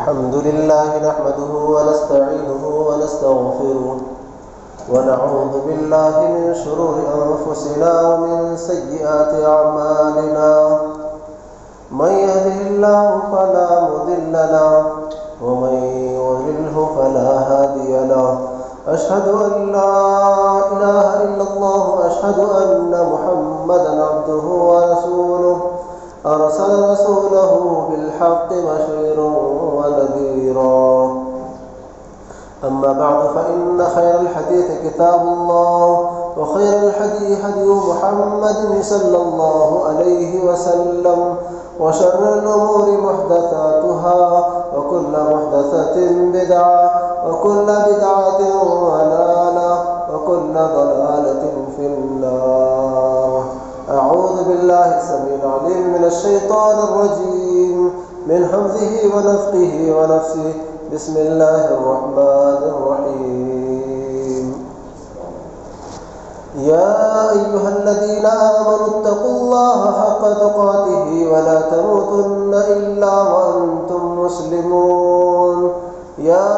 الحمد لله نحمده ونستعينه ونستغفره ونعوذ بالله من شرور أنفسنا ومن سيئات أعمالنا من يهده الله فلا مضل له ومن يضلله فلا هادي له أشهد أن لا إله إلا الله وأشهد أن محمدا عبده ورسوله أرسل رسوله بالحق بشيرا ونذيرا أما بعد فإن خير الحديث كتاب الله وخير الهدي هدي محمد صلى الله عليه وسلم وشر الأمور محدثاتها وكل محدثة بدعة وكل بدعة ضلالة وكل ضلالة في النار. أعوذ بالله السميع العليم من الشيطان الرجيم من همزه ونفخه ونفسه. بسم الله الرحمن الرحيم. يا أيها الذين آمنوا اتقوا الله حق تقاته ولا تموتن إلا وأنتم مسلمون. يا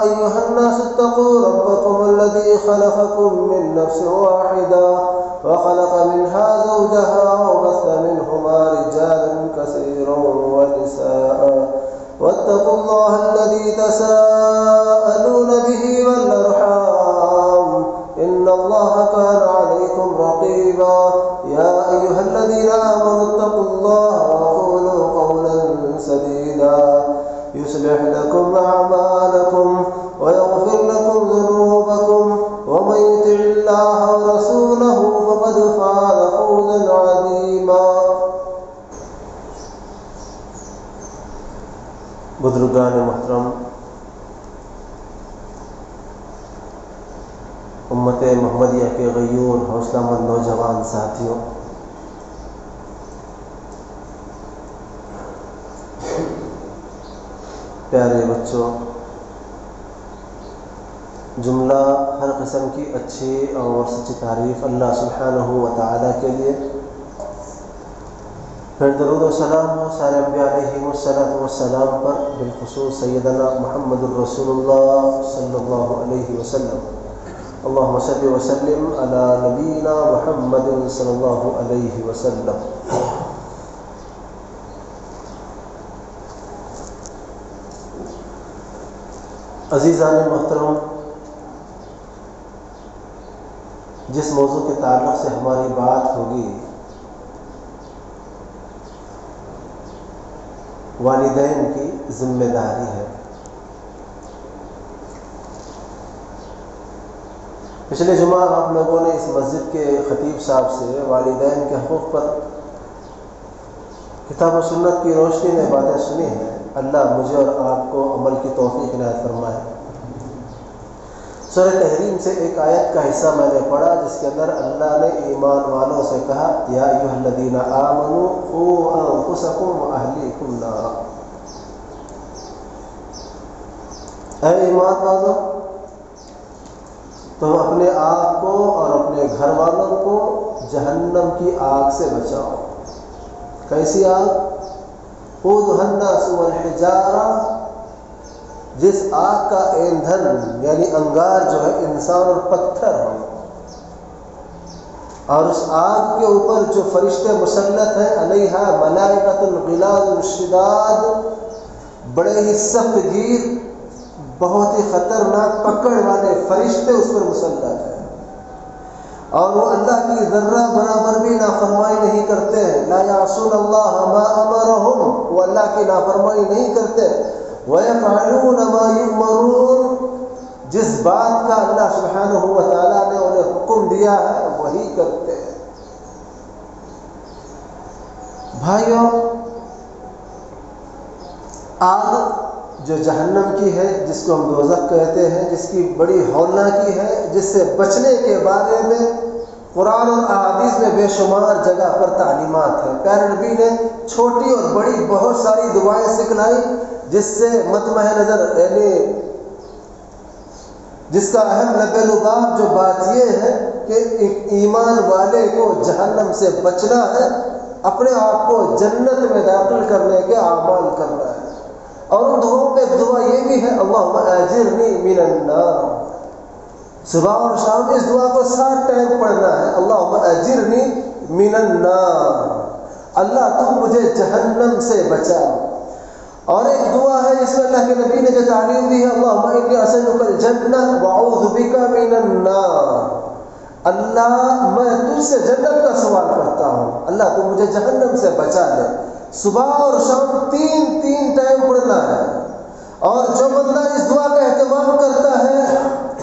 أيها الناس اتقوا ربكم الذي خلقكم من نفس واحدة وخلق منها زوجها وبث منهما رجالا كثيرا ونساء واتقوا الله الذي تساءلون به والأرحام إن الله كان عليكم رقيبا. يا أيها الذين آمنوا اتقوا الله وقولوا قولا سديدا يصلح لكم أعمالكم ويغفر لكم ذنوبكم ومن يطع الله ورسوله فقد فاز فوزا عظيما. بزرگان محترم، امت محمدیہ کے غیور حوصلہ مند نوجوان ساتھیوں، پیارے بچوں، جملہ ہر قسم کی اچھی اور سچی تعریف اللہ سبحانہ و تعالیٰ کے لیے، پھر درود و سلام ہو سارے انبیاء علیہم السلام پر، بالخصوص سیدنا محمد الرسول اللہ صلی اللہ علیہ وسلم. اللہم صلی وسلم علی نبینا محمد صلی اللہ علیہ وسلم. عزیزان محترم، جس موضوع کے تعلق سے ہماری بات ہوگی والدین کی ذمہ داری ہے. پچھلے جمعہ آپ لوگوں نے اس مسجد کے خطیب صاحب سے والدین کے حقوق پر کتاب و سنت کی روشنی میں باتیں سنی ہیں. اللہ مجھے اور آپ کو عمل کی توفیق عنایت فرمائے. سورہ تحریم سے ایک آیت کا حصہ میں نے پڑھا جس کے اندر اللہ نے ایمان والوں سے کہا، یا ایھا الذین آمنوا قوا انفسکم واہلیکم نارا. اے ایمان والوں، تم اپنے آپ کو اور اپنے گھر والوں کو جہنم کی آگ سے بچاؤ. کیسی آگ؟ قودھا الناس والحجارہ، جس آگ کا ایندھن یعنی انگار جو ہے انسان اور پتھر ہے، اور اس آگ کے اوپر جو فرشتے مسلط ہیں، علیہا ملائکۃ غلاظ شداد، بڑے ہی سخت گیر، بہت ہی خطرناک پکڑ والے فرشتے اس پر مسلط ہیں، اور وہ اللہ کی ذرہ برابر بھی نافرمائی نہیں کرتے ہیں. لا یعصون اللہ ما امرہم، وہ اللہ کی نافرمائی نہیں کرتے. وَيَفْعَلُونَ مَا يُؤْمَرُونَ، جس بات کا اللہ سبحانہ و تعالیٰ نے انہیں حکم دیا ہے وہی کرتے ہیں. بھائیوں، آگ جو جہنم کی ہے، جس کو ہم دوزخ کہتے ہیں، جس کی بڑی ہولناکی ہے، جس سے بچنے کے بارے میں قرآن اور احادیث میں بے شمار جگہ پر تعلیمات ہیں. پیارے نبی نے چھوٹی اور بڑی بہت ساری دعائیں سکھلائی، جس سے مطمع نظر یعنی جس کا اہم لب لباب جو بات یہ ہے کہ ایمان والے کو جہنم سے بچنا ہے، اپنے آپ کو جنت میں داخل کرنے کے اعمال کرنا ہے. اور ان دعاؤں میں ایک دعا یہ بھی ہے اللہم اجرنی من النار. صبح اور شام اس دعا کو 7 ٹائم پڑھنا ہے. اللہم اجرنی من النار، اللہ تو مجھے جہنم سے بچا. اور ایک دعا ہے جس میں اللہ کے نبی نے جو تعلیم دی ہے اللہم انی اسألک الجنہ واعوذ بک من النار. اللہ میں تجھ سے جنت کا سوال کرتا ہوں، اللہ تو مجھے جہنم سے بچا لے. صبح اور شام 3 ٹائم پڑھنا ہے. اور جو بندہ اس دعا کا اہتمام کرتا ہے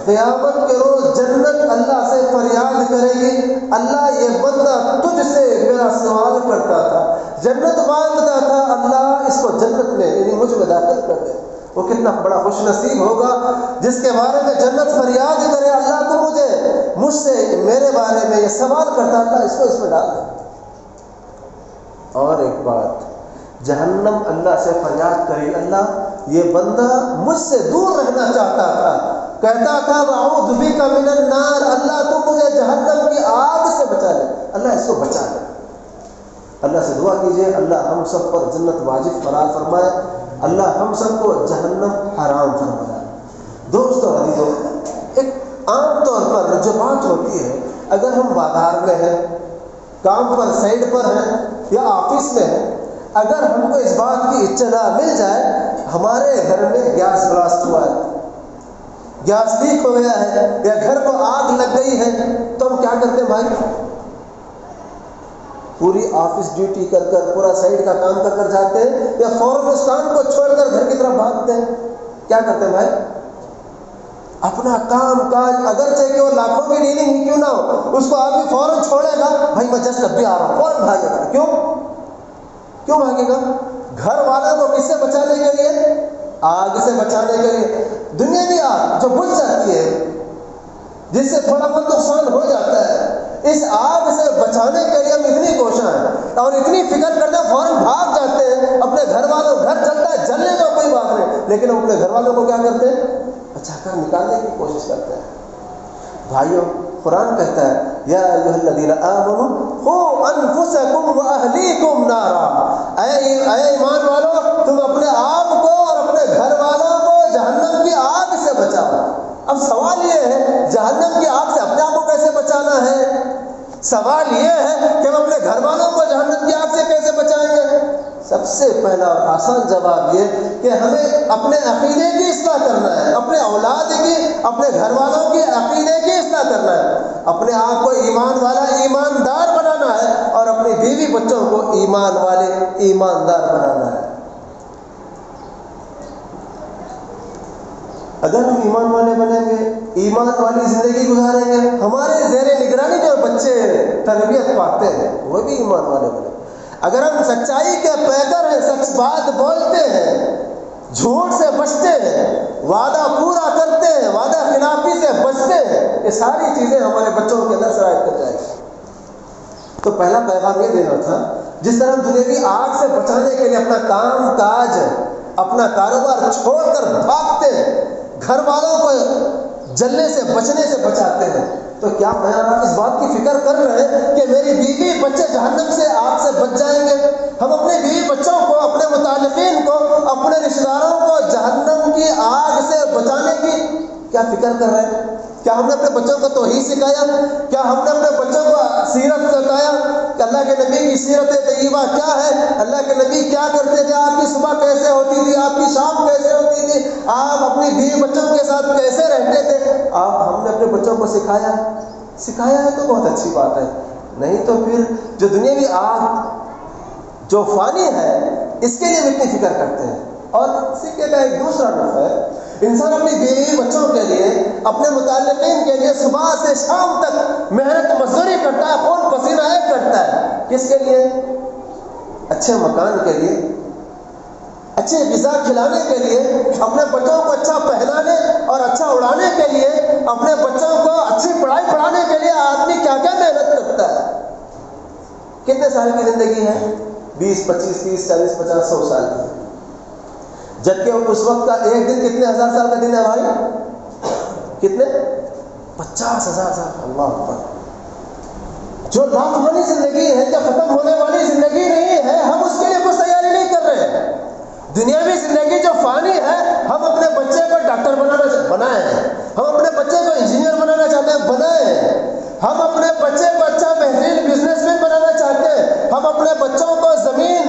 قیامت کے روز جنت اللہ سے فریاد کرے گی، اللہ یہ بندہ تجھ سے میرا سوال کرتا تھا، جنت مانگتا تھا، اللہ اس کو جنت میں یعنی مجھ میں داخل کر دے. وہ کتنا بڑا خوش نصیب ہوگا جس کے بارے میں جنت فریاد کرے اللہ تو مجھ سے میرے بارے میں یہ سوال کرتا تھا، اس کو اس میں ڈال دے. اور ایک بات، جہنم اللہ سے فریاد کرے اللہ یہ بندہ مجھ سے دور رہنا چاہتا تھا، کہتا تھا اعوذ بک من النار، اللہ تو مجھے جہنم کی آگ سے بچا لے، اللہ اس کو بچا لے. اللہ سے دعا کیجئے اللہ ہم سب پر جنت واجب قرار فرمائے، اللہ ہم سب کو جہنم حرام فرمائے. دوستو عزیزو، ایک عام طور پر جو بات ہوتی ہے، اگر ہم بازار میں ہیں، کام پر سائڈ پر ہیں یا آفس میں ہیں، اگر ہم کو اس بات کی اطلاع مل جائے ہمارے گھر میں گیس بلاسٹ ہوا ہے، گیس لیک ہو گیا ہے یا گھر کو آگ لگ گئی ہے، تو ہم کیا کرتے ہیں بھائی؟ پوری آفس ڈیوٹی کر کر پورا سائڈ کا کام کر کر جاتے ہیں یا فوراً اس کام کو چھوڑ کر گھر کی طرف بھاگتے ہیں؟ کیا کرتے ہیں بھائی؟ اپنا کام کاج اگرچہ کہ وہ لاکھوں کی ڈیلنگ ہی کیوں نہ ہو، اس کو آدمی فوراً چھوڑے گا، بھائی میں جسٹ ابھی آ رہا ہوں، فوراً بھاگے گا. کیوں بھاگے گا؟ گھر والوں کو کس سے بچانے کے لیے؟ آگ سے بچانے کے لیے. دنیاوی آگ جو بجھ جاتی ہے، جس سے تھوڑا بہت نقصان ہو جاتا ہے، اس آگ سے بچانے کے لیے ہم اتنی کوشاں ہیں اور اتنی فکر کرتے ہیں، فوراً بھاگ جاتے ہیں. اپنے گھر والوں، گھر جلتا ہے جلنے دو کوئی بات نہیں، لیکن ہم اپنے گھر والوں کو کیا کرتے ہیں؟ بچا کر نکالنے کی کوشش کرتے ہیں. بھائیوں، قرآن کہتا ہے یا ایھا الذین آمنوا قوا انفسکم واہلیکم نارا، اے ایمان والو تم اپنے آپ کو اور اپنے گھر والوں کو جہنم کی آگ سے بچاؤ. اب سوال یہ ہے جہنم کی آگ سے اپنے آپ کو کیسے بچانا ہے؟ سوال یہ ہے کہ ہم اپنے گھر والوں کو جہنم کی آگ سے کیسے بچائیں گے؟ سب سے پہلا اور آسان جواب یہ کہ ہمیں اپنے عقیدے کی اصلاح کرنا ہے، اپنے اولاد کی، اپنے گھر والوں کی عقیدے کی اصلاح کرنا ہے، اپنے آپ کو ایمان والا ایماندار بنانا ہے اور اپنی بیوی بچوں کو ایمان والے ایماندار بنانا ہے. اگر ہم ایمان والے بنیں گے، ایمان والی زندگی گزاریں گے، ہمارے زیر نگرانی جو بچے تربیت پاتے ہیں وہ بھی ایمان والے بنیں گے. اگر ہم سچائی کے پیکر ہیں، سچ بات بولتے ہیں، جھوٹ سے بچتے ہیں، وعدہ پورا کرتے ہیں، وعدہ خلافی سے بچتے ہیں، یہ ساری چیزیں ہمارے بچوں کے اندر شرائط کر جائیں گی. تو پہلا پیغام یہ دینا تھا، جس طرح ہم دنیاوی آگ سے بچانے کے لیے اپنا کام کاج، اپنا کاروبار چھوڑ کر بھاگتے ہیں، گھر والوں کو جلنے سے بچنے سے بچاتے ہیں، تو کیا میں آپ اس بات کی فکر کر رہے ہیں کہ میری بیوی بچے جہنم سے آگ سے بچ جائیں گے؟ ہم اپنے بیوی بچوں کو، اپنے متعلقین کو، اپنے رشتہ داروں کو جہنم کی آگ سے بچانے کی کیا فکر کر رہے ہیں؟ کیا ہم نے اپنے بچوں کو توحید سکھایا؟ کیا ہم نے اپنے بچوں کو سیرت بتایا کہ اللہ کے نبی کی سیرت طیبہ کیا ہے؟ اللہ کے نبی کیا کرتے تھے؟ آپ کی صبح کیسے ہوتی تھی؟ آپ کی شام کیسے ہوتی تھی؟ آپ اپنی بیوی بچوں کے ساتھ کیسے رہتے تھے؟ ہم نے اپنے بچوں کو سکھایا ہے تو بہت اچھی بات ہے، نہیں تو پھر جو دنیاوی آگ جو فانی ہے اس کے لیے ہم اتنی فکر کرتے ہیں. اور سکے کا ایک دوسرا رخ ہے، انسان اپنی بیوی بچوں کے لیے، اپنے متعلقین کے لیے صبح سے شام تک محنت مزدوری کرتا ہے، خون پسینہ ایک کرتا ہے. کس کے لیے؟ اچھے مکان کے لیے، اچھے غذا کھلانے کے لیے، اپنے بچوں کو اچھا پہنانے اور اچھا اڑانے کے لیے، اپنے بچوں کو اچھی پڑھائی پڑھانے کے لیے آدمی کیا کیا محنت کرتا ہے. کتنے سال کی زندگی ہے؟ 20 25 30 40 50 100 سال کی. جبکہ اس وقت کا ایک دن کتنے ہزار سال کا دن ہے بھائی؟ کتنے؟ 50,000 سال. اللہ اکبر. جو لامحالی زندگی ہے، جو ختم ہونے والی زندگی نہیں ہے، ہم اس کے لیے کچھ تیاری نہیں کر رہے ہیں. دنیاوی زندگی جو فانی ہے، ہم اپنے بچے کو ڈاکٹر بنائے ہیں، ہم اپنے بچے کو انجینئر بنانا چاہتے ہیں، بنائے ہیں، ہم اپنے بچے کو اچھا بہترین بزنس مین بنانا چاہتے ہیں، ہم اپنے بچوں کو زمین،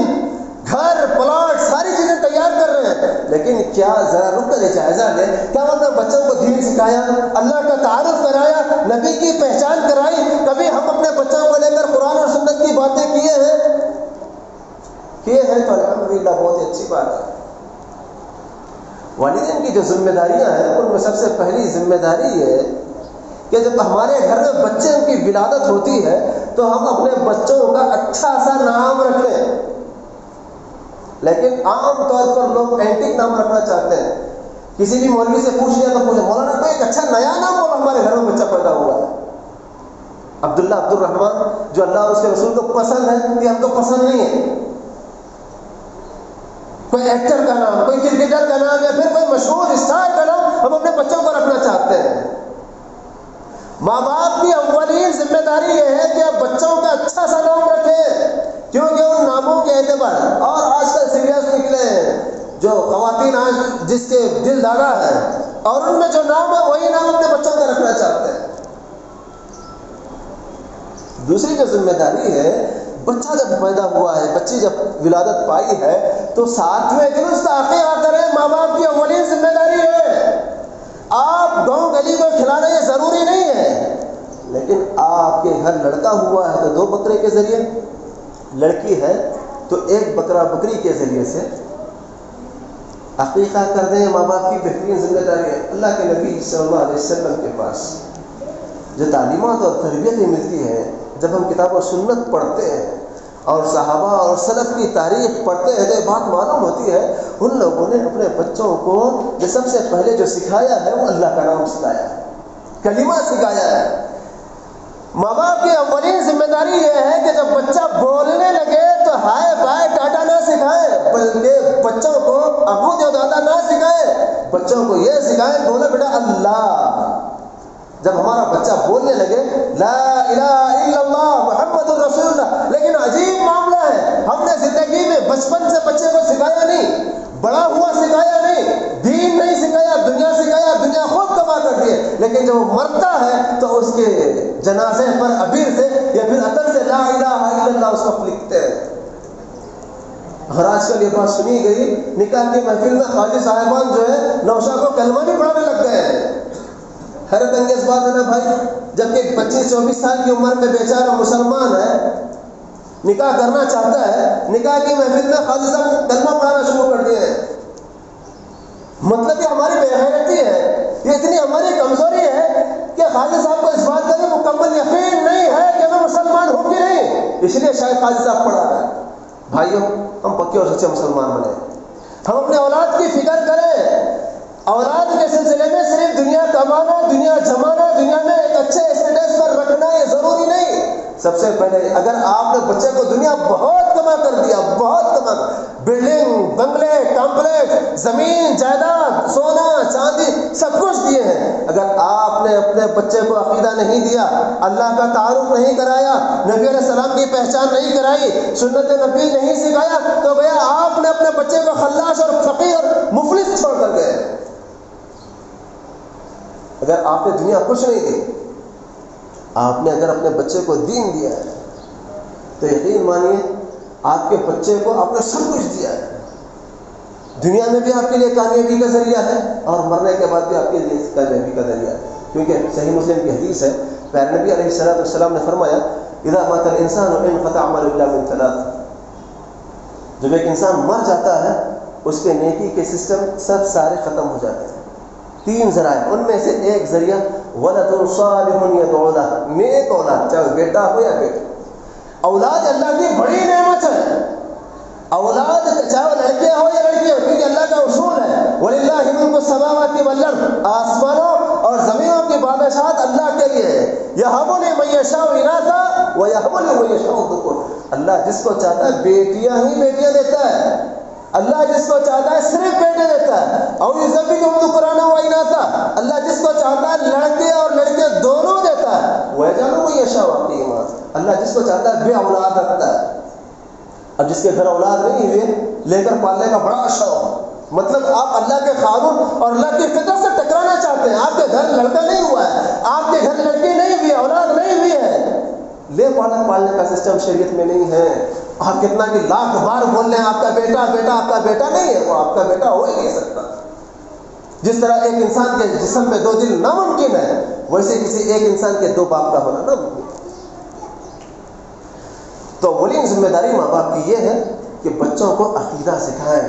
گھر، پلاٹ، ساری چیزیں تیار کر رہے ہیں، لیکن کیا ذرا رک کر جائزہ لیں، کیا ہم اپنے بچوں کو دین سکھایا، اللہ کا تعارف کرایا، نبی کی پہچان کرائی؟ کبھی ہم اپنے بچوں کو لے کر قرآن اور سنت کی باتیں کیے ہیں تو الحمدللہ بہت اچھی بات ہے۔ والدین کی جو ذمہ داریاں ہیں ان میں سب سے پہلی ذمہ داری ہے کہ جب ہمارے گھر میں بچے کی ولادت ہوتی ہے تو ہم اپنے بچوں کا اچھا سا نام رکھیں، لیکن عام طور پر لوگ اینٹک نام رکھنا چاہتے ہیں۔ کسی بھی مولوی سے پوچھ لیا تو پوچھے مولانا کوئی ایک اچھا نیا نام بولا، ہمارے گھر میں بچہ پیدا ہوا ہے، عبداللہ، عبد الرحمان، جو اللہ اور اس کے رسول کو پسند ہے، یہ ہم کو پسند نہیں ہے۔ کوئی ایکٹر کا نام، کوئی کرکٹر کا نام، یا پھر کوئی مشہور اسٹار کا نام ہم اپنے بچوں کو رکھنا چاہتے ہیں۔ ماں باپ کی اولین ذمہ داری یہ ہے کہ آپ بچوں کا اچھا سا نام رکھیں، کیونکہ ان ناموں کے اعتبار، اور آج کل سیریس نکلے ہیں جو خواتین آج جس کے دل دادا ہے، اور ان میں جو نام ہے وہی نام اپنے بچوں کا رکھنا چاہتے ہیں۔ دوسری جو ذمہ داری ہے، بچہ جب پیدا ہوا ہے، بچی جب ولادت پائی ہے تو 7ویں دن اس کا عقیقہ کریں، ماں باپ کی اولین ذمہ داری ہے۔ آپ گاؤں گلی کو کھلانا یہ ضروری نہیں ہے، لیکن آپ کے گھر لڑکا ہوا ہے تو 2 بکرے کے ذریعے، لڑکی ہے تو 1 بکرا بکری کے ذریعے سے عقیقہ کر دیں۔ ماں باپ کی بہترین ذمہ داری ہے۔ اللہ کے نبی صلی اللہ علیہ وسلم کے پاس جو تعلیمات اور تربیت ملتی ہے، جب ہم کتاب و سنت پڑھتے ہیں اور صحابہ اور سلف کی تاریخ پڑھتے ہیں تو یہ بات معلوم ہوتی ہے ان لوگوں نے اپنے بچوں کو جو سب سے پہلے جو سکھایا ہے وہ اللہ کا نام سکھایا ہے، کلمہ سکھایا ہے۔ ماں باپ کی اولین ذمہ داری یہ ہے کہ جب بچہ بولنے لگے تو ہائے بائے ٹاٹا نہ سکھائیں، بلکہ بچوں کو ابو دیو دادا نہ سکھائیں، بچوں کو یہ سکھائیں بولو بیٹا اللہ۔ جب ہمارا بچہ بولنے لگے لا الہ الا اللہ محمد الرسول اللہ، لیکن عجیب معاملہ ہے، ہم نے زندگی میں بچپن سے بچے کو سکھایا نہیں، بڑا ہوا سکھایا نہیں، دین نہیں سکھایا، دنیا سکھایا، دنیا خود تباہ کر دیے، لیکن جب وہ مرتا ہے تو اس کے جنازے پر عبیر سے یا پھر عطر سے لا الہ الا اللہ اس وقت لکھتے ہیں۔ اور آج کل یہ بات سنی گئی، نکاح کی محفل میں خواجہ صاحبان جو ہے نوشا کو کلمہ نہیں پڑھانے لگ گئے ہیں۔ حیرت انگیز بات ہے نا بھائی، جبکہ 25-24 سال کی عمر میں بیچارہ مسلمان ہے، نکاح کرنا چاہتا ہے، نکاح کی محفل میں خواجہ صاحب کلمہ پڑھانا شروع کر دیے ہیں۔ مطلب یہ ہماری بے غیرتی ہے، یہ اتنی ہماری کمزوری ہے کہ خواجہ صاحب کو اس بات کا بھی مکمل یقین نہیں ہے کہ میں مسلمان ہوں کہ نہیں، اس لیے شاید خواجہ صاحب پڑھا رہا ہے۔ بھائیوں، ہم پکے اور سچے مسلمان بنے، ہم اپنے اولاد کی فکر کریں۔ اولاد کے سلسلے میں صرف دنیا کمانا، دنیا جمانا، دنیا میں ایک اچھے اسٹیٹس پر رکھنا یہ ضروری نہیں۔ سب سے پہلے اگر آپ نے بچے کو دنیا بہت کما کر دیا، بہت کما، بلڈنگ، بنگلے، کمپلیکس، زمین، جائیداد، سونا، چاندی سب کچھ دیے ہیں، اگر آپ نے اپنے بچے کو عقیدہ نہیں دیا، اللہ کا تعارف نہیں کرایا، نبی علیہ السلام کی پہچان نہیں کرائی، سنت نبی نہیں سکھایا، تو گیا آپ نے اپنے بچے کو خلاص اور فقیر اور مفلس چھوڑ کر گئے۔ اگر آپ نے دنیا کچھ نہیں دی، آپ نے اگر اپنے بچے کو دین دیا ہے تو یقین مانیے آپ کے بچے کو آپ نے سب کچھ دیا ہے، دنیا میں بھی آپ کے لیے کامیابی کا ذریعہ ہے اور مرنے کے بعد بھی آپ کے لیے کامیابی کا ذریعہ ہے، کیونکہ صحیح مسلم کی حدیث ہے، پیارے نبی علیہ السلام نے فرمایا اذا مات الانسان انقطع عمله الا من 3، جب ایک انسان مر جاتا ہے اس کے نیکی کے سسٹم سب سارے ختم ہو جاتے ہیں۔ 3 ذرائع، ان میں سے ایک ذریعہ ولد صالح يدعو له، نیک اولاد، چاہے بیٹا ہو یا بیٹی۔ اولاد اللہ کی بڑی نعمت ہے، اولاد چاہے لڑکے ہو یا لڑکی ہو، کیونکہ اللہ کا اصول ہے وَلِلَّهِ مُلْكُ السَّمَاوَاتِ وَالْأَرْضِ، آسمانوں اور زمینوں کی بادشاہت اللہ کے لیے ہے۔ يَهَبُ لِمَن يَشَاءُ إِنَاثًا وَيَهَبُ لِمَن يَشَاءُ الذُّكُورَ، اللہ جس کو چاہتا ہے بیٹیاں ہی بیٹیاں دیتا ہے، اللہ جس کو چاہتا ہے صرف بیٹے دیتا ہے، اور يُزَوِّجُهُمْ ذُكْرَانًا وَإِنَاثًا، اللہ جس کو چاہتا ہے لڑکے اور لڑکے دونوں دیتا ہے، وَيَجْعَلُ مَن يَشَاءُ عَقِيمًا، اللہ جس کو چاہتا ہے بے اولاد رکھتا ہے۔ اب جس کے گھر اولاد نہیں ہوئے لے کر پالنے کا بڑا شوق، مطلب آپ اللہ کے قانون اور اللہ کی فطرت سے ٹکرانا چاہتے ہیں. آپ کے گھر لڑکا نہیں ہوا ہے، آپ کے گھر لڑکی نہیں ہوئی ہے، اولاد نہیں ہوئی ہے، لے پالنے کا سسٹم شریعت میں نہیں ہے. آپ کتنا بھی لاکھ بار بول رہے ہیں آپ کا بیٹا بیٹا، آپ کا بیٹا نہیں ہے، وہ آپ کا بیٹا ہو ہی نہیں سکتا. جس طرح ایک انسان کے جسم میں 2 دل ناممکن ہے، ویسے کسی ایک انسان کے 2 باپ کا ہونا ناممکن. تو اولین ذمہ داری ماں باپ کی یہ ہے کہ بچوں کو عقیدہ سکھائیں،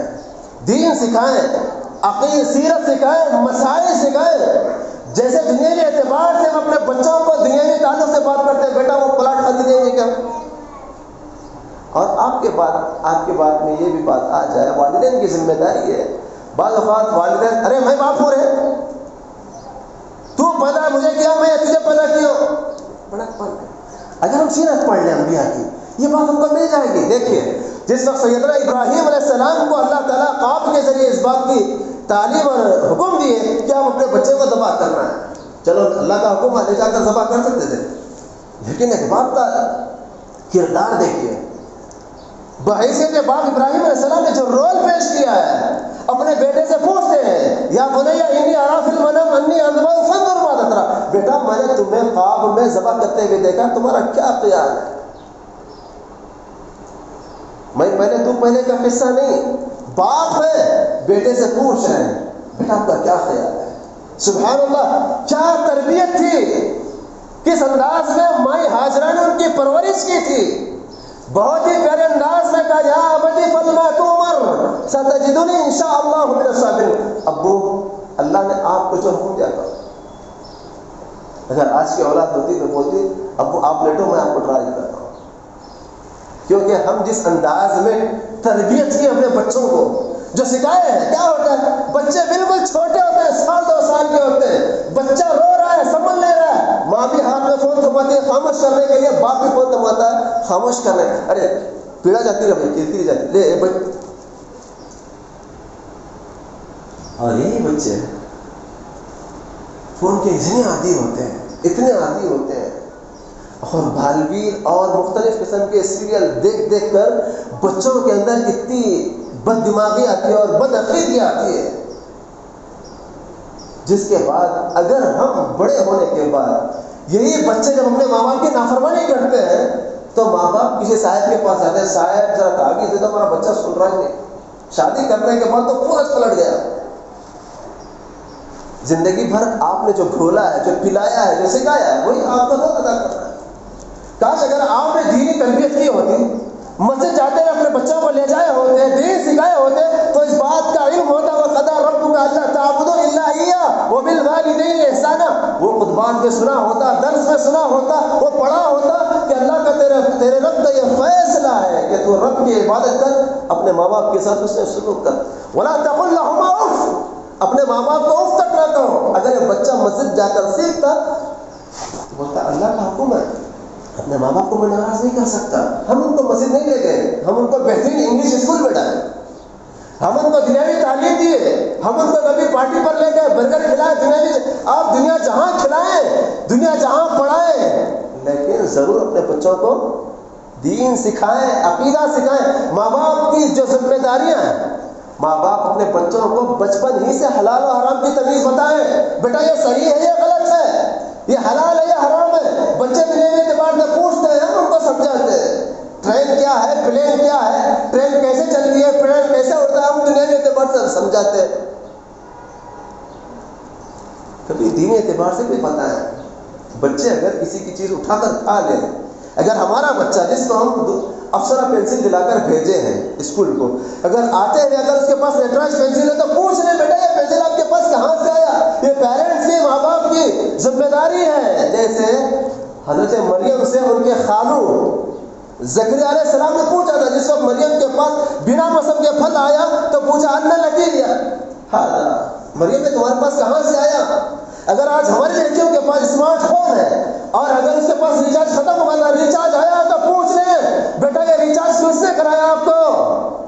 دین سکھائیں، عقیدہ سیرت سکھائیں، مسائل سکھائیں. جیسے دنیاوی اعتبار سے ہم اپنے بچوں کو دنیاوی تعلق سے بات کرتے ہیں، بیٹا وہ پلاٹ خریدیں گے کیا؟ اور آپ کے بات میں یہ بھی بات آ جائے، والدین کی ذمہ داری ہے. بعض اوقات والدین، ارے میں باپ ہوں رہے، تو پیدا مجھے کیا، میں تجھے پیدا کیا. بڑا اگر ہم سیرت پڑھ لیں انبیاء کی، یہ بات ہم کو مل جائے گی. دیکھیے جس وقت سیدنا ابراہیم علیہ السلام کو اللہ تعالیٰ خواب کے ذریعے اس بات کی تعلیم اور حکم دیے کہ آپ اپنے بچے کو ذبح کرنا ہے. چلو اللہ کا حکم لے جا کر ذبح کر سکتے تھے، لیکن ایک باپ کا کردار دیکھیے. بحیثیت باپ ابراہیم علیہ السلام نے جو رول پیش کیا ہے، اپنے بیٹے سے پوچھتے ہیں یا بنیا انی ارا فی المنام انی اذبح فانظر ماذا ترى، بیٹا میں نے تمہیں خواب میں ذبح کرتے ہوئے دیکھا، تمہارا کیا خیال ہے؟ میں نے تو پہلے کا قصہ نہیں، باپ ہے بیٹے سے پوچھ رہے ہیں بیٹا آپ کا کیا خیال ہے. سبحان اللہ، کیا تربیت تھی، کس انداز میں مائی ہاجرہ نے ان کی پرورش کی تھی. بہت ہی پیارے انداز میں کہا، یا ابتی افعل ما تؤمر ستجدنی انشاءاللہ من الصابرین. ابو اللہ نے آپ کو جو حکم دیا تھا، اگر آج کی اولاد ہوتی تو بولتی ابو آپ لیٹو میں آپ کو ڈرائیو کرتا ہوں. کیونکہ ہم جس انداز میں تربیت کی اپنے بچوں کو، جو سکھائے ہیں، کیا ہوتا ہے بچے بالکل چھوٹے ہوتے ہیں، 1-2 سال کے ہوتے ہیں، بچہ رو رہا ہے سمجھ لے رہا ہے، ماں بھی ہاتھ میں فون تھماتی ہے خاموش کرنے کے لیے، باپ بھی فون تھماتا ہے خاموش کرنے. ارے پیڑا جاتی رہے کھیلتی جاتی لے. اور یہی بچے فون کے اتنے عادی ہوتے ہیں اور بالویر اور مختلف قسم کے سیریل دیکھ کر بچوں کے اندر کتنی بد دماغی آتی ہے اور بد عقیدگی آتی ہے، جس کے بعد اگر ہم بڑے ہونے کے بعد یہی بچے جب اپنے ماں باپ کی نافرمانی کرتے ہیں تو ماں باپ کسی صاحب کے پاس آتے ہیں، صاحب ذرا تعویذ دے دو، ہمارا بچہ سن رہا ہی نہیں. شادی کرنے کے بعد تو پورا پلٹ گیا. زندگی بھر آپ نے جو کھولا ہے، جو پلایا ہے، جو سکھایا ہے، وہی آپ کا روز ادا کر رہا ہے. کاش اگر آپ نے دینی تربیت کی ہوتی، مسجد جاتے ہیں اپنے بچوں کو لے جائے ہوتے، دین سکھائے ہوتے، تو اس بات کا علم ہوتا وَقَضَىٰ رَبُّكَ أَلَّا تَعْبُدُوا إِلَّا إِيَّاهُ وَبِالْوَالِدَيْنِ إِحْسَانًا. وہ خطبات میں سنا ہوتا، درس میں سنا ہوتا، وہ پڑھا ہوتا کہ اللہ کا تیرے رب کا یہ فیصلہ ہے کہ تو رب کی عبادت کر، اپنے ماں باپ کے ساتھ اس نے سلوک کر. وَلَا تَقُل لَّهُمَا أُفٍّ، اپنے ماں باپ کو اف تک نہ کہو. اگر یہ بچہ مسجد جا کر سیکھتا، بولتا اللہ کا حکم ہے، اپنے ماں باپ کو میں ناراض نہیں کر سکتا. ہم ان کو مسجد نہیں لے گئے، ہم ان کو بہترین انگلش اسکول میں ڈالے، ہم ان کو دنیاوی تعلیم دیے، ہم ان کو کبھی پارٹی پر لے گئے، برگر کھلائے، دنیاوی آپ دنیا جہاں کھلائیں، دنیا جہاں پڑھائیں، لیکن ضرور اپنے بچوں کو دین سکھائیں، عقیدہ سکھائیں. ماں باپ کی جو ذمہ داریاں ہیں، ماں باپ اپنے بچوں کو بچپن ہی سے حلال و حرام کی تمیز بتائیں. بیٹا یہ صحیح ہے، یہ غلط ہے، یہ حلال ہے، یہ حرام ہے. بچے دنیاوی اعتبار سے پوچھتے ہیں، ہم ان کو سمجھاتے ہیں ٹرین کیا ہے، پلین کیا ہے، ٹرین کیسے چلتی ہے، پلین کیسے اڑتا ہے، ہم دنیاوی اعتبار سے سمجھاتے ہیں. کبھی دینی اعتبار سے بھی پتہ ہے. بچے اگر کسی کی چیز اٹھا کر کھا لیں، اگر ہمارا بچہ جس کو ہم افسرہ پینسل دلا کر بھیجے ہیں اسکول کو، اگر آتے ہیں اگر اس کے پاس لیٹراج پینسل ہے تو پوچھ لیں بیٹا یہ پینسل آپ کے پاس کہاں سے آیا. یہ پیرنٹس کی، ماں باپ کی ذمہ داری ہے. جیسے حضرت مریم سے ان کے خالو زکریا علیہ السلام نے پوچھا تھا، جس وقت مریم کے پاس بنا موسم کے پھل آیا تو پوچھا ان لکی مریم نے تمہارے پاس کہاں سے آیا. اگر آج ہماری لڑکیوں کے پاس اسمارٹ فون ہے اور اگر اس کے پاس ریچارج ختم ہوا تھا، ریچارج آیا تو پوچھ لیں بیٹا یہ ریچارج کس نے کرایا آپ کو،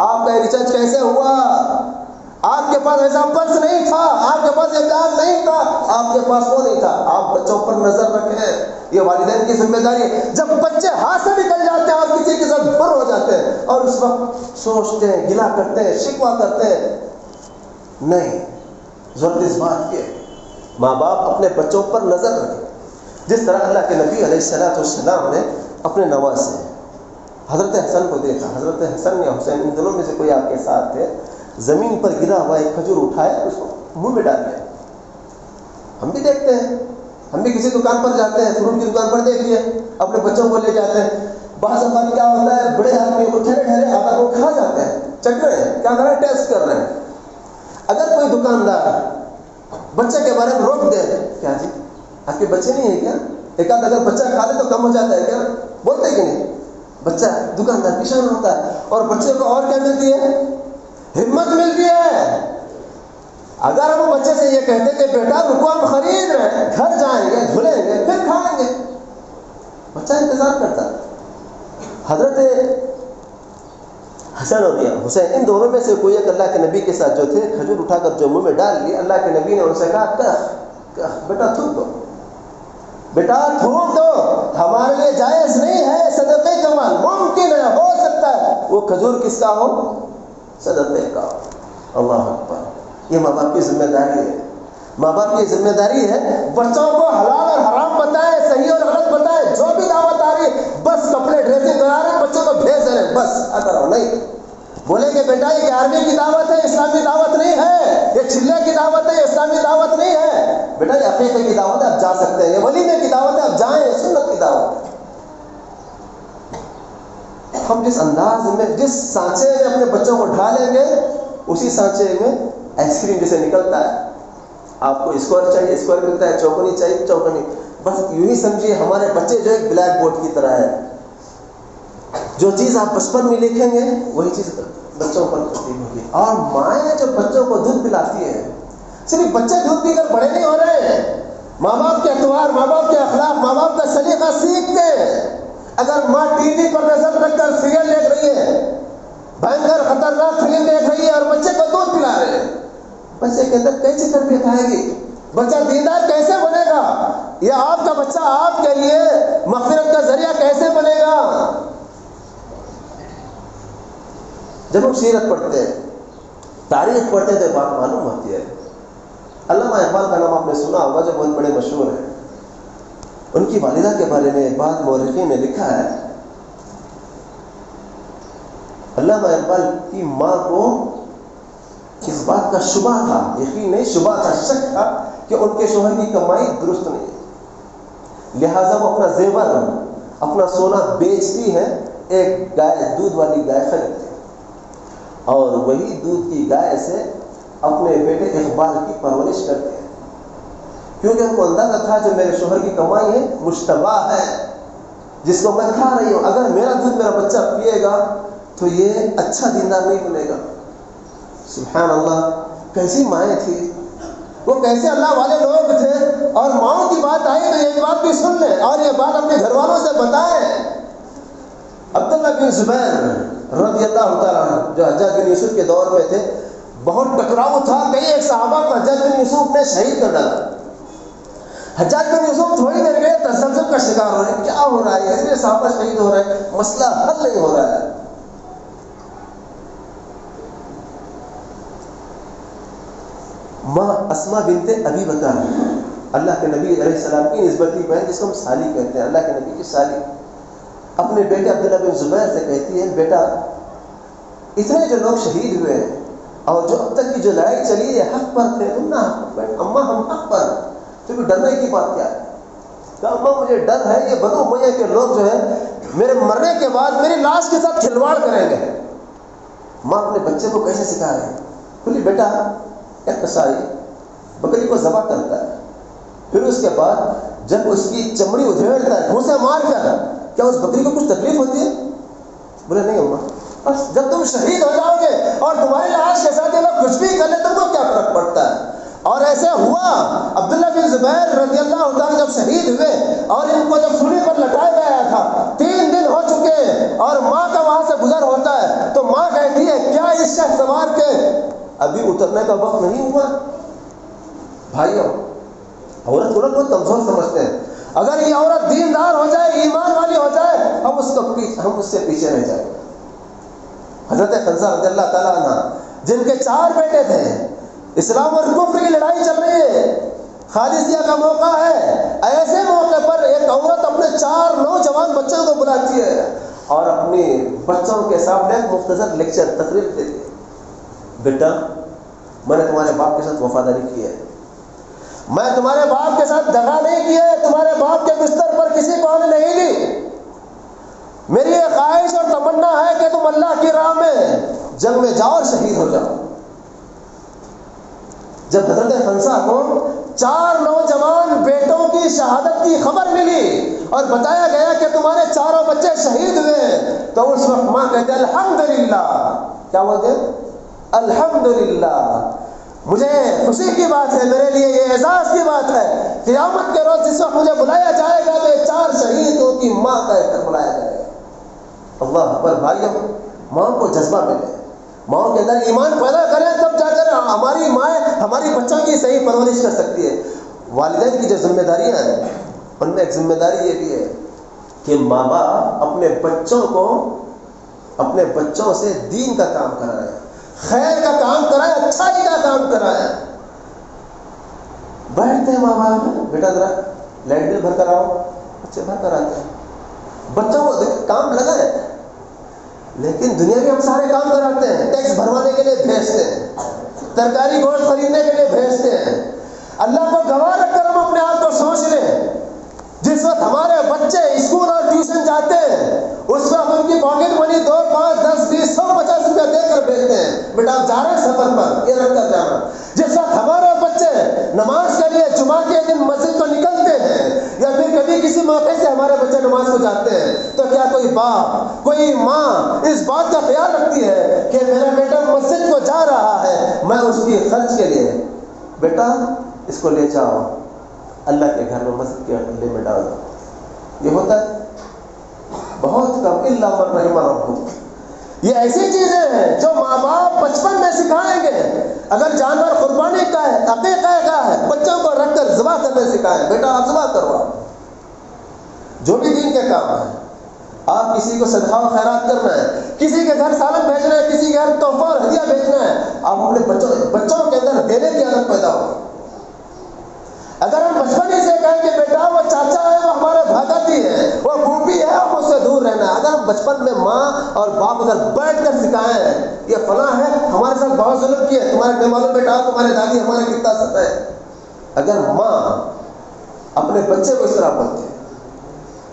آپ کا ریچارج کیسے ہوا. آپ کے پاس ایسا پرس نہیں تھا، آپ کے پاس یہ بیگ نہیں تھا، آپ کے پاس وہ نہیں تھا. آپ بچوں پر نظر رکھیں. ہیں. یہ والدین کی ذمہ داری ہے. جب بچے ہاتھ سے نکل جاتے ہیں اور کسی کے ساتھ بر ہو جاتے ہیں اور اس وقت سوچتے ہیں, گلا کرتے ہیں, شکوہ کرتے ہیں. نہیں, ضرورت اس بات کی ہے ماں باپ اپنے بچوں پر نظر رکھیں. جس طرح اللہ کے نبی علیہ السلام نے اپنے نواسے حضرت حسن کو دیکھا. حضرت حسن یا حسین, ان دونوں میں سے کوئی آپ کے ساتھ تھے, زمین پر گرا ہوا ایک کھجور اٹھایا, اس کو منہ میں ڈال دیا. ہم بھی دیکھتے ہیں, ہم بھی کسی دکان پر جاتے ہیں, فروٹ کی دکان پر دیکھیے, اپنے بچوں کو لے جاتے ہیں. بعض اوقات کیا ہوتا ہے, بڑے آدمی کو ٹھہرے ٹھہرے آتا وہ کھا جاتے ہیں, چکھ رہے ہیں, کیا کر رہے ہیں, ٹیسٹ کر رہے ہیں. اگر کوئی دکاندار بچے کے بارے میں روک دے, کیا جی آپ کے بچے نہیں ہیں کیا, ایک آدھ اگر بچہ کھا لے تو کم ہو جاتا ہے کیا, بولتے کہ نہیں. بچہ دکاندار پیشان ہوتا ہے اور بچے کو اور کیا ملتی ہے, ہمت ملتی ہے. اگر ہم بچے سے یہ کہتے کہ بیٹا رکو ہم خرید رہے ہیں, گھر جائیں گے, دھلیں گے, پھر کھائیں گے, بچہ انتظار کرتا. حضرت حسن اور حسین, ان دونوں میں سے کوئی ایک اللہ کے نبی کے ساتھ جو تھے, کھجور اٹھا کر جو منہ میں ڈال لی. اللہ کے نبی نے ان سے کہا بیٹا تھوک دو, بیٹا تھوک دو, ہمارے لیے جائز نہیں ہے صدقے کا مال. ممکن ہے, ہو سکتا ہے وہ کھجور کس کا ہو, صدقے کا ہو. اللہ اکبر. یہ ماں باپ کی ذمہ داری ہے. ماں باپ کی ذمہ داری ہے بچوں کو حلال اور حرام بتائے, صحیح اور غلط بتائے. جو بھی دعوت آ رہی ہے, بس کپڑے ڈریسنگ کرا رہے ہیں, بچوں کو بھیج رہے ہیں, بس آتا رہو. نہیں بولے کہ بیٹا یہ 11ویں کی دعوت ہے, اسلامی دعوت نہیں ہے. یہ چلے کی دعوت ہے, یہ اسلامی دعوت نہیں ہے. بیٹا یہ عقیقے کی دعوت ہے, آپ جا سکتے ہیں. یہ ولیمے کی دعوت ہے, آپ جائیں. یہ سنت کی دعوت ہے. ہم جس انداز میں, جس سانچے میں اپنے بچوں کو ڈھالیں گے, اسی سانچے میں آئس کریم جیسے نکلتا ہے. آپ کو اسکوائر چاہیے, اسکوائر ملتا ہے, چوکونی چاہیے, چوکونی. بس یوں ہی سمجھیے ہمارے بچے جو ایک بلیک بورڈ کی طرح ہے. جو چیز آپ بچپن میں لکھیں گے وہی چیز بچوں پر تبدیل ہوگی. اور مائیں جو بچوں کو دودھ پلاتی ہیں, صرف بچے دودھ پی کر بڑے نہیں ہو رہے ہیں. ماں باپ کے اعتبار, ماں باپ کے اخلاق, ماں باپ کا سلیقہ سیکھتے ہیں. اگر ماں ٹی وی پر نظر رکھ کر سیریل دیکھ رہی ہے, بھینکر خطرناک فلم دیکھ رہی ہے, اور بچے کو دودھ پلا رہے ہیں, بچے کے اندر کیسی تربیت آئے گی؟ بچہ دیندار کیسے بنے گا؟ یا آپ کا بچہ آپ کے لیے مغفرت کا ذریعہ کیسے بنے گا؟ جب ہم سیرت پڑھتے ہیں, تاریخ پڑھتے ہیں, تو بات معلوم ہوتی ہے. علامہ اقبال کا نام آپ نے سنا ہوگا, جو بہت بڑے مشہور ہیں. ان کی والدہ کے بارے میں بعض مورخین نے لکھا ہے, علامہ اقبال کی ماں کو اس بات کا شبہ تھا, یقین نہیں, شبہ تھا, شک تھا کہ ان کے شوہر کی کمائی درست نہیں ہے. لہذا وہ اپنا زیور, اپنا سونا بیچتی ہیں, ایک گائے, دودھ والی گائے خریدتے ہیں, اور وہی دودھ کی گائے سے اپنے بیٹے اقبال کی پرورش کرتے ہیں. کیونکہ ان کو اندازہ تھا جو میرے شوہر کی کمائی ہے مشتبہ ہے, جس کو میں کھا رہی ہوں, اگر میرا دودھ میرا بچہ پیے گا تو یہ اچھا دیندار نہیں بنے گا. سبحان اللہ, کیسی مائیں تھی وہ, کیسے اللہ والے لوگ تھے. اور ماؤں کی بات آئی تو یہ بات بھی سن لیں, اور یہ بات اپنے گھر والوں سے بتائیں. عبداللہ بن زبیر رضی اللہ تعالیٰ عنہ, جو حجاج بن یوسف کے دور میں تھے, بہت ٹکراؤ تھا. کئی ایک صحابہ کو حجاج بن یوسف نے شہید کر ڈالا. حجاج بن یوسف تھوڑی دیر گئے, تسلسل کا شکار ہو رہے ہیں, کیا ہو رہا ہے, اتنے صحابہ شہید ہو رہے ہیں, مسئلہ حل نہیں ہو رہا ہے. ماں اسما بنت ابی بکر, اللہ کے نبی علیہ السلام کی نسبتی بہن, جس کو ہم سالی کہتے ہیں, اللہ کے نبی کی سالی, اپنے بیٹے عبداللہ بن زبیر سے کہتی ہے, بیٹا اتنے جو لوگ شہید ہوئے ہیں اور جو اب تک کی جو لڑائی چلی ہے حق پر تھے, تم نہ حق پر. اماں ہم حق پر, تو ڈرنے کی بات کیا ہے؟ کہ اماں مجھے ڈر ہے یہ بنو امیہ کے لوگ جو ہے میرے مرنے کے بعد میری لاش کے ساتھ کھلواڑ کریں گے. ماں اپنے بچے کو کیسے سکھا رہے ہیں, بولی بیٹا ایک قصائی بکری کو ذبح کرتا ہے, پھر اس کے بعد جب اس کی چمڑی ادھیڑتا ہے گھوسے مار کر, کیا اس بکری کو کچھ تکلیف ہوتی ہے؟ بولے نہیں اماں, بس جب تم شہید ہو جاؤ گے اور تمہاری لاش کے ساتھ یہ لوگ کچھ بھی کر لیں, تم کو کیا فرق پڑتا ہے؟ اور ایسے ہوا. عبداللہ بن زبیر رضی اللہ عنہ جب شہید ہوئے اور ان کو جب سولی پر لٹایا گیا تھا, 3 دن ہو چکے اور ماں کا وہاں سے گزر ہوتا ہے, تو ماں کہتی ہے کیا اس شخص سوار کے ابھی اترنے کا وقت نہیں ہوا؟ بھائیوں, عورت کو بہت کمزور سمجھتے ہیں. اگر یہ عورت دیندار ہو جائے، ایمان والی ہو جائے، ہم اس سے پیچھے رہ جائیں گے۔ حضرت خنسا رضی اللہ تعالیٰ عنہ جن کے 4 بیٹے تھے، اسلام اور کفر کی لڑائی چل رہی ہے، قادسیہ کا موقع ہے، ایسے موقع پر ایک عورت اپنے 4 نوجوان بچوں کو بلاتی ہے اور اپنی بچوں کے سامنے مختصر لیکچر تقریر دیتی ہے، بیٹا میں نے تمہارے باپ کے ساتھ وفاداری کی ہے، میں تمہارے باپ کے ساتھ دغا نہیں کیا ہے، تمہارے باپ کے بستر پر کسی کو آنے نہیں دی، میری یہ خواہش اور تمنا ہے کہ تم اللہ کی راہ میں جنگ میں جاؤ اور شہید ہو جاؤ۔ جب حضرت خنسا کو 4 نوجوان بیٹوں کی شہادت کی خبر ملی اور بتایا گیا کہ تمہارے 4 بچے شہید ہوئے، تو اس وقت ماں کہتے الحمدللہ، کیا بولتے؟ الحمدللہ، مجھے خوشی کی بات ہے، میرے لیے یہ اعزاز کی بات ہے، قیامت کے روز جس وقت مجھے بلایا جائے گا تو 4 شہیدوں کی ماں کہہ کر بلایا جائے گا۔ اللہ اکبر بھائیوں، ماں کو جذبہ ملے، ماں کے اندر ایمان پیدا کریں، تب جا کر ہماری مائیں ہماری بچوں کی صحیح پرورش کر سکتی ہے۔ والدین کی جو ذمہ داریاں ہیں ان میں ایک ذمہ داری یہ بھی ہے کہ ماں باپ اپنے بچوں سے دین کا کام کرائیں، خیر کا کام کرائیں، اچھائی کا کام کرائیں۔ بیٹھتے ہیں ماں باپ، بیٹا ذرا لائٹ بل بھر کر آؤ، بچے بھر کر آتے ہیں، بچوں کو کام لگائے، لیکن دنیا میں ہم سارے کام کراتے ہیں، ٹیکس بھروانے کے لیے بھیجتے ہیں، ترکاری گوشت خریدنے کے لیے بھیجتے ہیں۔ اللہ کو گواہ رکھ کر ہم اپنے آپ کو سوچ لیں، جس وقت ہمارے بچے اسکول اور ٹیوشن جاتے ہیں اس وقت ان کی پاکٹ منی 2 5 10 20 150 روپیہ دے کر بھیجتے ہیں، بیٹا آپ جا رہے ہیں سفر پر، یہ رکھ کر جانا۔ جس وقت ہمارے بچے نماز کے لیے جمعہ کے دن مسجد کو نکلتے ہیں یا پھر کبھی کسی موقع سے ہمارے بچے نماز کو جاتے ہیں، تو کیا کوئی باپ کوئی ماں اس بات کا خیال رکھتی ہے کہ میرا بیٹا مسجد کو جا رہا ہے، میں اس کی خرچ کے لیے بیٹا اس کو لے جاؤ اللہ کے گھر میں مسجد کے اڈے میں ڈال دو؟ یہ ہوتا ہے بہت کم، الا من رحم ربک۔ یہ ایسی چیزیں ہیں جو ماں باپ بچپن میں سکھائیں گے۔ اگر جانور قربانی کا ہے، عقیقہ کا ہے، بچوں کو رکھ کر ذبح کرنے سکھائیں، بیٹا آپ ذبح کرواؤ، جو بھی دین کے کام ہے۔ آپ کسی کو صدقہ و خیرات کرنا ہے، کسی کے گھر سالن بھیجنا ہے، کسی کے گھر تحفہ اور ہدیہ بھیجنا ہے، آپ اپنے بچوں کے اندر دینے کی عادت پیدا ہو۔ اگر ہم بچپن ہی سے کہیں کہ بیٹا وہ چاچا ہے، وہ ہمارے بھاگاتی ہے، وہ پھوپھی ہے، ہم اس سے دور رہنا ہے، اگر ہم بچپن میں ماں اور باپ اگر بیٹھ کر سکھائیں یہ فلاں ہے ہمارے ساتھ بہت ظلم کیا ہے، تمہارے معلوم بیٹا تمہارے دادی ہمارے کتنا ستائے، اگر ماں اپنے بچے کو اس طرح بولتے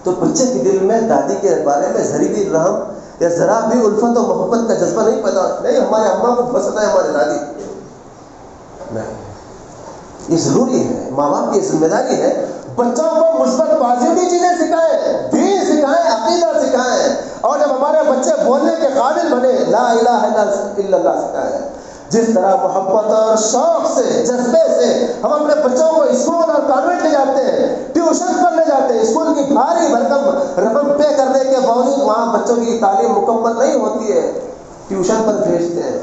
تو بچے کے دل میں دادی کے بارے میں ذری بھی رحم یا ذرا بھی الفت و محبت کا جذبہ نہیں پیدا ہوتا، نہیں ہمارے اماں کو پسند ہے ہمارے دادی، نہیں۔ یہ ضروری ہے، ماں باپ کی ذمہ داری ہے بچوں کو مثبت پازیٹیو چیزیں سکھائیں، دین سکھائیں، عقیدہ سکھائیں، اور جب ہمارے بچے بولنے کے قابل بنے لا الہ الا اللہ سکھائیں۔ جس طرح محبت اور شوق سے جذبے سے ہم اپنے بچوں کو اسکول اور کانوینٹ لے جاتے ہیں، ٹیوشن پر لے جاتے ہیں، اسکول کی بھاری بھرکم رقم پے کرنے کے باوجود وہاں بچوں کی تعلیم مکمل نہیں ہوتی ہے، ٹیوشن پر بھیجتے ہیں۔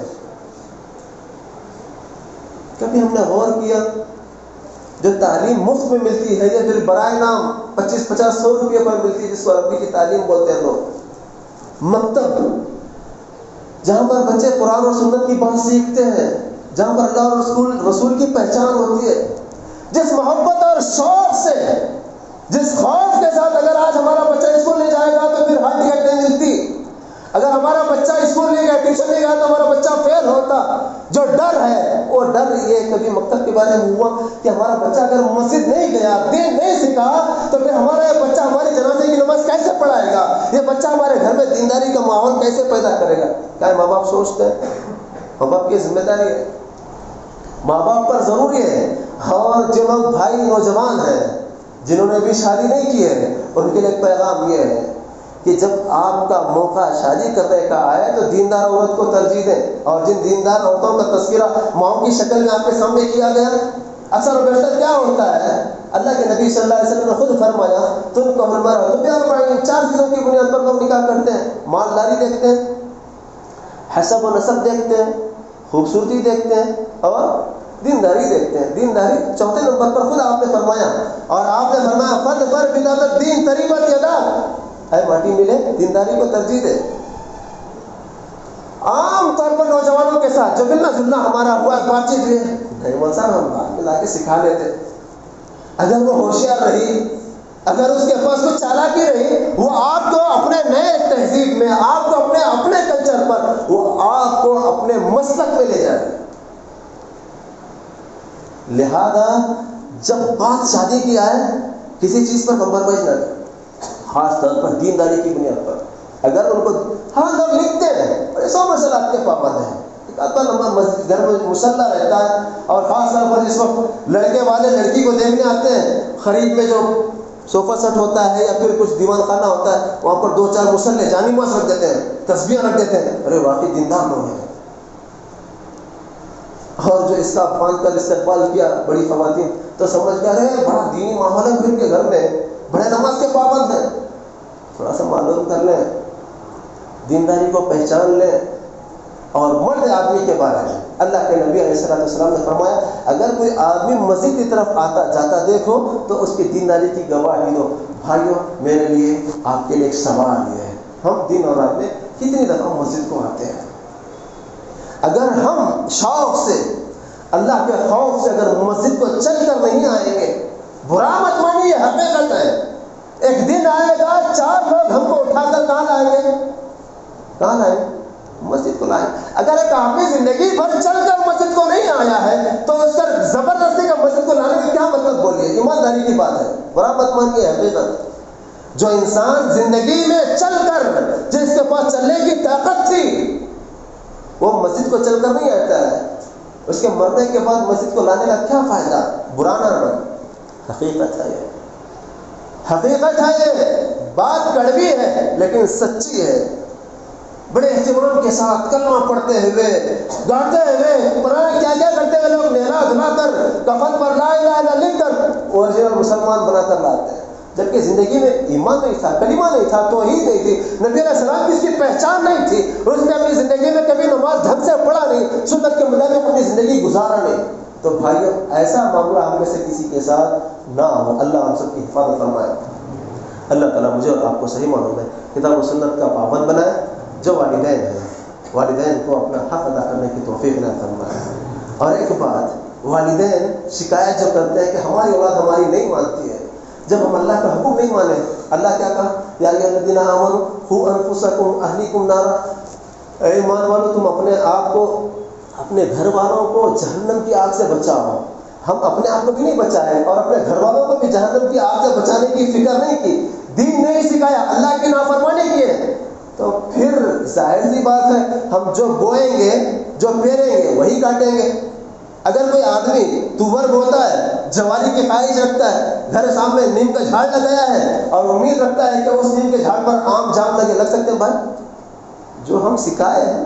کبھی ہم نے غور کیا جو تعلیم مفت میں ملتی ہے یا پھر برائے نام 25-50-100 روپے پر ملتی ہے، جس کو عربی کی تعلیم بولتے ہیں لوگ، مکتب جہاں پر بچے قرآن اور سنت کی بات سیکھتے ہیں، جہاں پر اللہ اور رسول کی پہچان ہوتی ہے، جس محبت اور شوق سے جس خوف کے ساتھ اگر آج ہمارا بچہ اسکول نہیں جائے گا تو پھر ہال ٹکٹ نہیں ملتی، اگر ہمارا بچہ اسکول نہیں گیا ٹیوشن نہیں گیا تو ہمارا بچہ فیل ہوتا، جو ڈر ہے وہ ڈر یہ کبھی مکتب کے بارے میں ہوا کہ ہمارا بچہ اگر مسجد نہیں گیا، دین نہیں سیکھا تو پھر ہمارا یہ بچہ ہماری جنازے کی نماز کیسے پڑھائے گا، یہ بچہ ہمارے گھر میں دینداری کا ماحول کیسے پیدا کرے گا؟ کیا ماں باپ سوچتے ہیں؟ ماں باپ کی ذمہ داری ہے، ماں باپ پر ضروری ہے۔ اور جو لوگ بھائی نوجوان ہیں جنہوں نے ابھی شادی نہیں کی ہے ان کے لیے ایک پیغام یہ ہے کہ جب آپ کا موقع شادی کرنے کا آئے تو دیندار عورت کو ترجیح دیں، اور جن دیندار عورتوں کا تذکرہ ماؤں کی شکل میں آپ کے سامنے کیا گیا، اکثر و بیشتر کیا ہوتا ہے، اللہ کے نبی صلی اللہ علیہ وسلم نے خود فرمایا تم کو ہمارا تو پیار پڑیں، 4 چیزوں کی بنیاد پر لوگ نکاح کرتے ہیں، مالداری دیکھتے ہیں، حسب و نسب دیکھتے ہیں، خوبصورتی دیکھتے ہیں، اور دینداری دیکھتے ہیں. دینداری چوتھے نمبر پر خود آپ نے فرمایا, اور آپ نے فرمایا فَاظْفَرْ بِذَاتِ الدِّينِ تَرِبَتْ يَدَاكَ, اے ماٹی ملے دینداری کو ترجیح دے. عام طور پر نوجوانوں کے ساتھ جو ملنا جلنا ہمارا ہوا ہے, بات چیت ہوئی ہے, نہیں مول صاحب ہم بعد میں لا کے سکھا لیتے. اگر وہ ہوشیار رہی, اگر اس کے پاس کچھ چالاکی رہی, وہ آپ کو اپنے نئے تہذیب میں, آپ کو اپنے کلچر پر, وہ آپ کو اپنے مسلک میں لے جائے. لہذا جب بات شادی کی آئے, کسی چیز پر کمپرومائز نہ کریں, خاص طور پر دینداری کی بنیاد پر. اگر ان کو ہم لوگ لکھتے ہیں اور 100 مسئلات کے پابند ہیں, ایک آدھا لمبا گھر میں مسلح رہتا ہے, اور خاص طور پر جس وقت لڑکے والے لڑکی کو دیکھنے آتے ہیں, خرید میں جو صوفہ سیٹ ہوتا ہے یا پھر کچھ دیوان خانہ ہوتا ہے, وہاں پر 2-4 مسلح جانی ماس رکھ دیتے ہیں, تسبیح رکھ دیتے ہیں, ارے واقعی دیندار لوگ ہیں. اور جو اس کا باندھ کر استقبال کیا بڑی خواتین, تو سمجھ گیا رہے بڑا دینی ماحول ہے پھر کے گھر میں, بڑے نماز کے پابند ہیں. تھوڑا سا معلوم کر لیں, دینداری کو پہچان لیں. اور مرد آدمی کے بارے میں اللہ کے نبی علیہ السلام نے فرمایا, اگر کوئی آدمی مسجد کی طرف آتا جاتا دیکھو تو اس کی دینداری کی گواہی دو. بھائیوں, میرے لیے آپ کے لیے ایک سوال یہ ہے, ہم دن اور رات میں کتنی دفعہ مسجد کو آتے ہیں؟ اگر ہم شوق سے, اللہ کے خوف سے اگر مسجد کو چل کر نہیں آئیں گے, برا مت مانیے, یہ حقیقت ہے. ایک دن آئے گا 4 لوگ ہم کو اٹھا کر کہاں لائیں گے؟ کہاں لائیں گے؟ مسجد کو لائیں. اگر ایک آدمی زندگی بھر چل کر مسجد کو نہیں آیا ہے تو اس کا زبردستی کا مسجد کو لانے کا کیا مطلب بولیے؟ ایمانداری کی بات ہے, برا مت مانیے, حقیقت. جو انسان زندگی میں چل کر, جس کے پاس چلنے کی طاقت تھی, وہ مسجد کو چل کر نہیں آتا ہے, اس کے مرنے کے بعد مسجد کو لانے کا کیا فائدہ؟ برا نہ مانے, حقیقت ہے یہ, حقیقت ہے یہ. بات کڑوی ہے لیکن سچی ہے. بڑے اہتمام کے ساتھ کلمہ پڑھتے ہوئے, گاتے ہوئے, قرآن کیا کرتے ہوئے لوگ نہلا دھلا کر کفن پر لا الہ الا اللہ لکھ کر اوریجنل مسلمان بنا کر لاتے ہیں, جبکہ زندگی میں ایمان نہیں تھا, کلمہ نہیں تھا, توحید نہیں تھی, نبی علیہ السلام کی اس کی پہچان نہیں تھی, اس نے اپنی زندگی میں کبھی نماز ڈھنگ سے پڑھا نہیں, سنت کے مطابق اپنی زندگی گزارا نہیں. تو بھائیوں, ایسا معاملہ ہم میں سے کسی کے ساتھ نہ ہو. اللہ ہم سب کی حفاظت فرمائے. اللہ تعالیٰ مجھے اور آپ کو صحیح معلوم ہے کتاب و سنت کا پابند بنائے. جو والدین ہیں, والدین کو اپنا حق ادا کرنے کی توفیق نہ فرمائے. اور ایک بات, والدین شکایت جو کرتے ہیں کہ ہماری اولاد ہماری نہیں مانتی ہے, جب ہم اللہ کا حکم نہیں مانے, اللہ کیا کہا, یا ایھا الذین آمنوا قوا انفسکم اہلیکم نارا, اے ایمان والو تم اپنے آپ کو, اپنے گھر والوں کو جہنم کی آگ سے بچاؤ. ہم اپنے آپ کو بھی نہیں بچائے اور اپنے گھر والوں کو بھی جہنم کی آگ سے بچانے کی فکر نہیں کی, دین نہیں سکھایا, اللہ کی نافرمانی کی ہے. تو پھر ظاہر سی بات ہے ہم جو بوئیں گے, جو پیریں گے, وہی کاٹیں گے. اگر کوئی آدمی تور بوتا ہے, جواری کی خواہش رکھتا ہے, گھر سامنے نیم کا جھاڑ لگایا ہے اور امید رکھتا ہے کہ اس نیم کے جھاڑ پر آم جام لگ سکتے ہیں, بھائی جو ہم سکھائے ہیں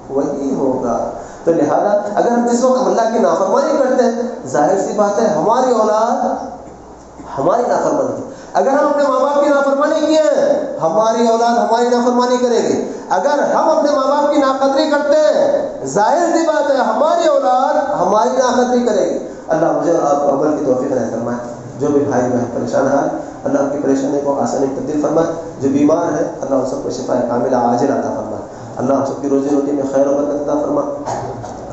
وہی ہوگا. تو لہذا اگر ہم جس وقت اللہ کی نافرمانی کرتے ہیں, ظاہر سی بات ہے ہماری اولاد ہماری نافرمانی کی. اگر ہم اپنے ماں باپ کی نافرمانی کیے ہیں, ہماری اولاد ہماری نافرمانی کرے گی. اگر ہم اپنے ماں باپ کی ناقدری کرتے ہیں, ظاہر سی بات ہے ہماری اولاد ہماری ناقدری کرے گی. اللہ مجھے اور آپ کو عمل کی توفیق عطا فرمائے. جو بھی بھائی بہن پریشان ہیں, اللہ ان کی پریشانی کو آسانی میں تبدیل فرمائے. جو بیمار ہیں, اللہ ان سب کو شفا کاملہ عاجل عطا فرمائے. اللہ ہم سب کی روزی روٹی میں خیر و برکت عطا فرمائے.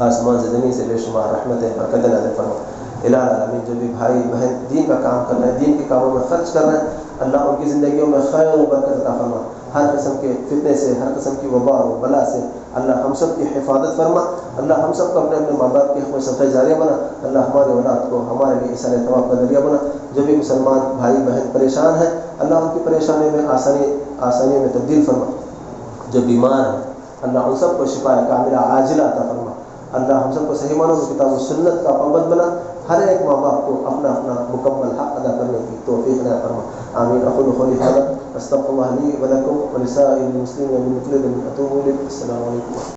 آسمان سے زمین سے بے شمار رحمتیں برکتیں نازل فرمائے. الہ العالمین, جو بھی بھائی بہن دین کا کام کر رہے ہیں, دین کے کاموں میں خرچ کر رہے ہیں, اللہ ان کی زندگیوں میں خیر و برکت عطا فرما. ہر قسم کے فتنے سے, ہر قسم کی وبا و بلا سے اللہ ہم سب کی حفاظت فرما. اللہ ہم سب کو اپنے اپنے ماں باپ کے حق میں صدقہ جاریہ بنا. اللہ ہمارے اولاد کو ہمارے لیے ایثار ثواب کا ذریعہ بنا. جو بھی مسلمان بھائی بہن پریشان ہیں, اللہ ان کی پریشانی میں آسانی میں تبدیل فرما. جو بیمار ہیں, اللہ ان سب کو شفا کاملہ عاجلہ عطا فرما. اللہ ہم سب کو صحیح معنوں میں کتاب و سنت کا پابند بنا. ہر ایک ماں باپ کو اپنا اپنا مکمل حق ادا کرنے کی توفیق عطا فرما. آمین. اقول قولی ھذا استغفر اللہ لی ولکم ولسائر المسلمین من کل ذنب اتوب الیہ. السلام علیکم.